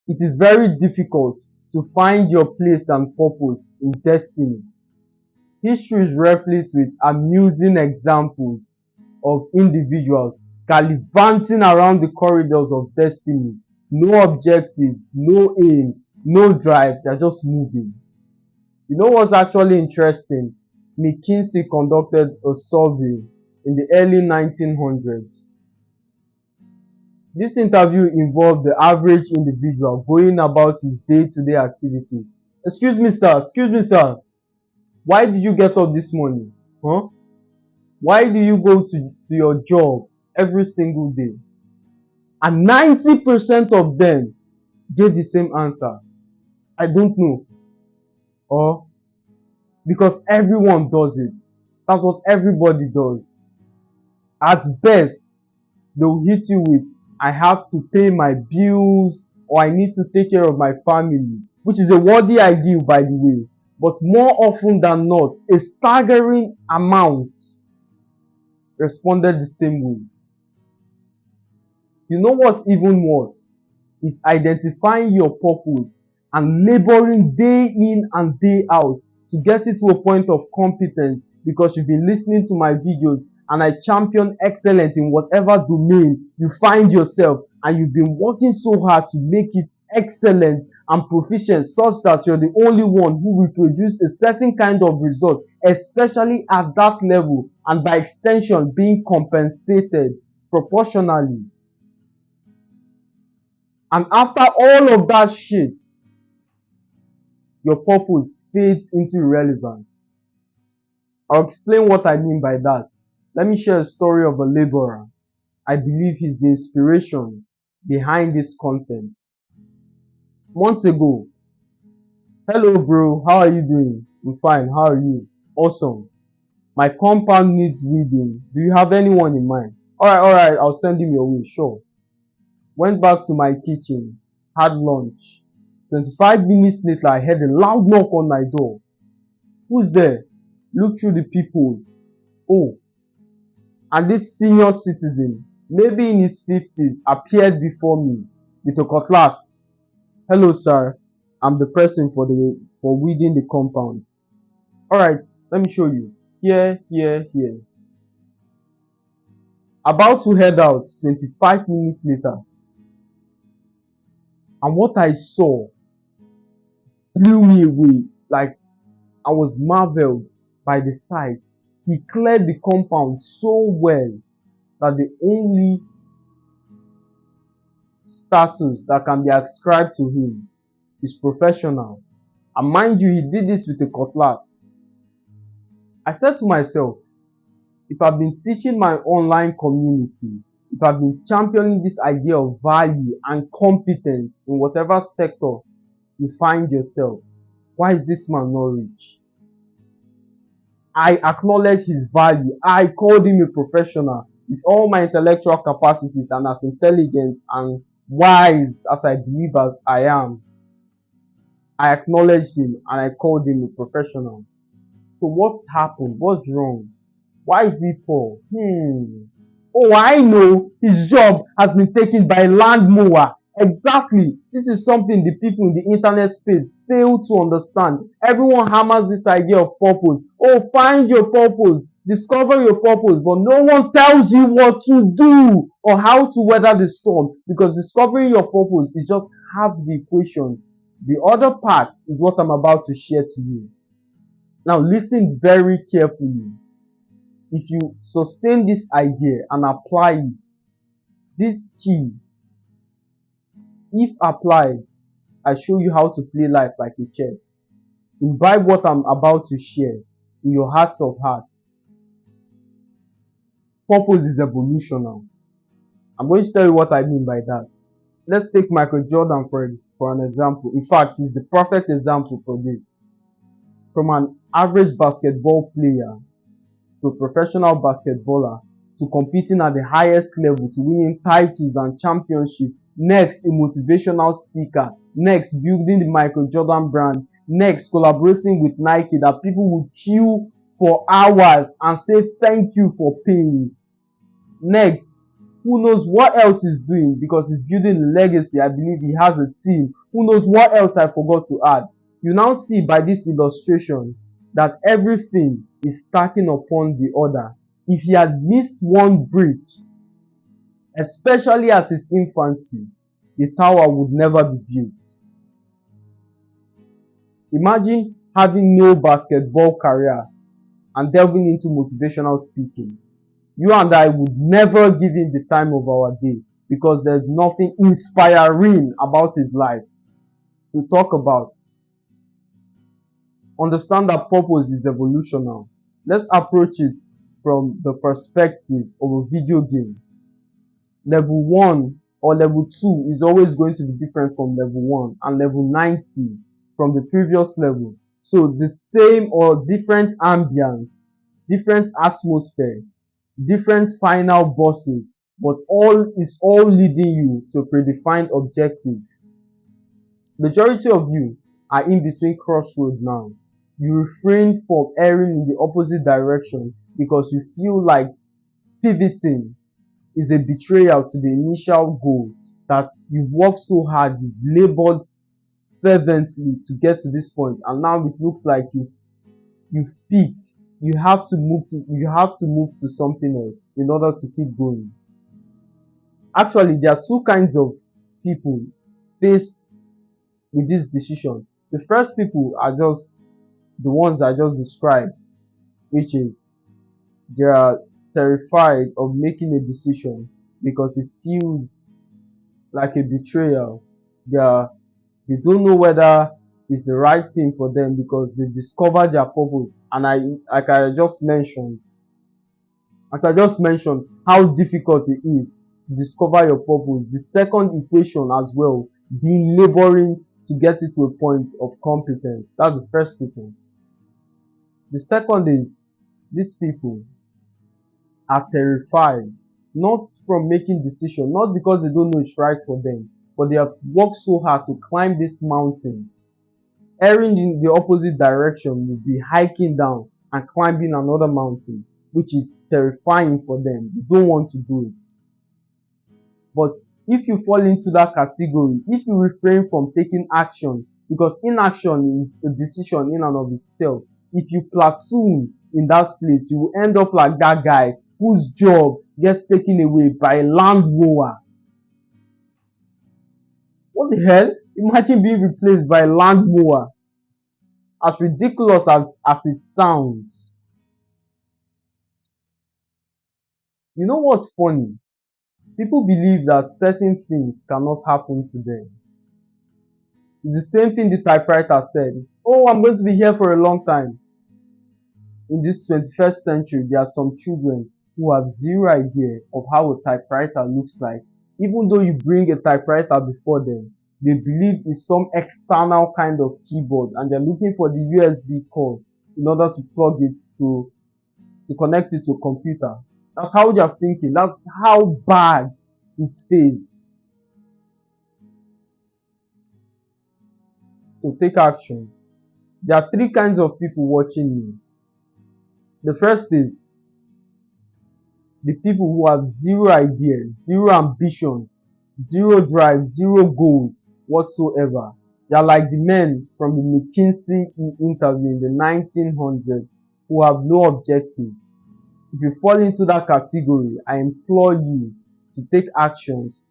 It is very difficult to find your place and purpose in destiny. History is replete with amusing examples of individuals gallivanting around the corridors of destiny. No objectives, no aim, no drive, they're just moving. You know what's actually interesting? McKinsey conducted a survey in the early 1900s. This interview involved the average individual going about his day-to-day activities. Excuse me, sir. Why did you get up this morning? Huh? Why do you go to your job every single day? And 90% of them gave the same answer. I don't know. Or because everyone does it. That's what everybody does. At best, they'll hit you with, I have to pay my bills or I need to take care of my family, which is a worthy ideal, by the way. But more often than not, a staggering amount responded the same way. You know what's even worse? Is identifying your purpose and laboring day in and day out to get it to a point of competence because you've been listening to my videos and I champion excellence in whatever domain you find yourself, and you've been working so hard to make it excellent and proficient such that you're the only one who will produce a certain kind of result, especially at that level, and by extension being compensated proportionally. And after all of that shit, your purpose fades into irrelevance. I'll explain what I mean by that. Let me share a story of a laborer. I believe he's the inspiration behind this content. Months ago, hello bro, how are you doing? I'm fine, how are you? Awesome. My compound needs weeding. Do you have anyone in mind? Alright, I'll send him your way, sure. Went back to my kitchen, had lunch. 25 minutes later, I heard a loud knock on my door. Who's there? Look through the peephole. Oh, and this senior citizen, maybe in his 50s, appeared before me with a cutlass. Hello, sir. I'm the person for weeding the compound. Alright, let me show you. Here. About to head out 25 minutes later. And what I saw blew me away. Like, I was marveled by the sight. He cleared the compound so well that the only status that can be ascribed to him is professional. And mind you, he did this with a cutlass. I said to myself, if I've been teaching my online community, if I've been championing this idea of value and competence in whatever sector you find yourself, why is this man not rich? I acknowledge his value. I called him a professional with all my intellectual capacities and as intelligent and wise as I believe as I am. I acknowledged him and I called him a professional. So what's happened? What's wrong? Why is he poor? Oh, I know, his job has been taken by a land mower. Exactly. This is something the people in the internet space fail to understand. Everyone hammers this idea of purpose. Oh, find your purpose, discover your purpose, but no one tells you what to do or how to weather the storm, because discovering your purpose is just half the equation. The other part is what I'm about to share to you. Now listen very carefully. If you sustain this idea and apply it, this key, if applied, I show you how to play life like a chess. Imbibe what I'm about to share in your hearts of hearts. Purpose is evolutional. I'm going to tell you what I mean by that. Let's take Michael Jordan for an example. In fact, he's the perfect example for this. From an average basketball player to a professional basketballer to competing at the highest level, to winning titles and championships, next a motivational speaker, next building the Michael Jordan brand, next collaborating with Nike that people will queue for hours and say thank you for paying, next who knows what else he's doing because he's building a legacy. I believe he has a team. Who knows what else I forgot to add. You now see by this illustration that everything is stacking upon the other. If he had missed one brick, especially at his infancy, the tower would never be built. Imagine having no basketball career and delving into motivational speaking. You and I would never give him the time of our day because there's nothing inspiring about his life to talk about. Understand that purpose is evolutional. Let's approach it from the perspective of a video game. Level 1 or level 2 is always going to be different from level 1 and level 90 from the previous level. So the same or different ambience, different atmosphere, different final bosses, but all is all leading you to a predefined objective. Majority of you are in between crossroads now. You refrain from erring in the opposite direction because you feel like pivoting is a betrayal to the initial goal that you've worked so hard, you've labored fervently to get to this point, and now it looks like you've peaked. You have to move to something else in order to keep going. Actually, there are two kinds of people faced with this decision. The first people are just the ones I just described, which is they are terrified of making a decision because it feels like a betrayal. They don't know whether it's the right thing for them because they discovered their purpose. And as I just mentioned, how difficult it is to discover your purpose. The second equation as well, being laboring to get it to a point of competence. That's the first people. The second is these people are terrified, not from making decision, not because they don't know it's right for them, but they have worked so hard to climb this mountain. Erring in the opposite direction will be hiking down and climbing another mountain, which is terrifying for them. They don't want to do it. But if you fall into that category, if you refrain from taking action, because inaction is a decision in and of itself, if you platoon in that place, you will end up like that guy whose job gets taken away by a lawnmower. What the hell? Imagine being replaced by a lawnmower. As ridiculous as it sounds. You know what's funny? People believe that certain things cannot happen to them. It's the same thing the typewriter said. Oh, I'm going to be here for a long time. In this 21st century, there are some children who have zero idea of how a typewriter looks like. Even though you bring a typewriter before them, they believe it's some external kind of keyboard and they're looking for the USB cord in order to plug it to connect it to a computer. That's how they're thinking. That's how bad it's faced. So take action. There are three kinds of people watching me. The first is the people who have zero ideas, zero ambition, zero drive, zero goals whatsoever. They are like the men from the McKinsey interview in the 1900s who have no objectives. If you fall into that category, I implore you to take actions,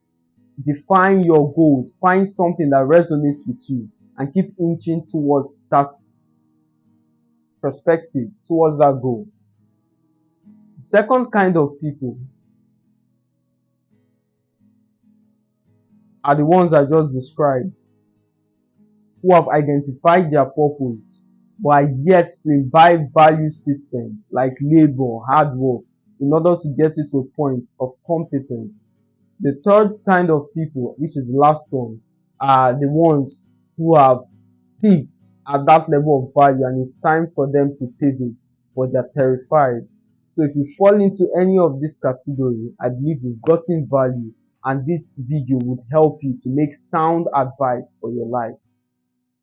define your goals, find something that resonates with you, and keep inching towards that perspective, towards that goal. The second kind of people are the ones I just described, who have identified their purpose but are yet to imbibe value systems like labor, hard work, in order to get it to a point of competence. The third kind of people, which is the last one, are the ones who have peaked at that level of value and it's time for them to pivot, but they're terrified. So if you fall into any of this category, I believe you've gotten value and this video would help you to make sound advice for your life.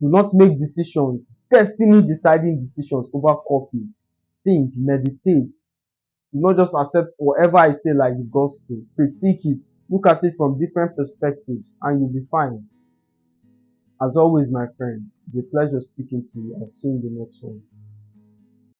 Do not make decisions, destiny deciding decisions over coffee. Think, meditate, Do not just accept whatever I say like the gospel. Critique it. Look at it from different perspectives and you'll be fine. As always, my friends, it's a pleasure speaking to you. I'll see you in the next one.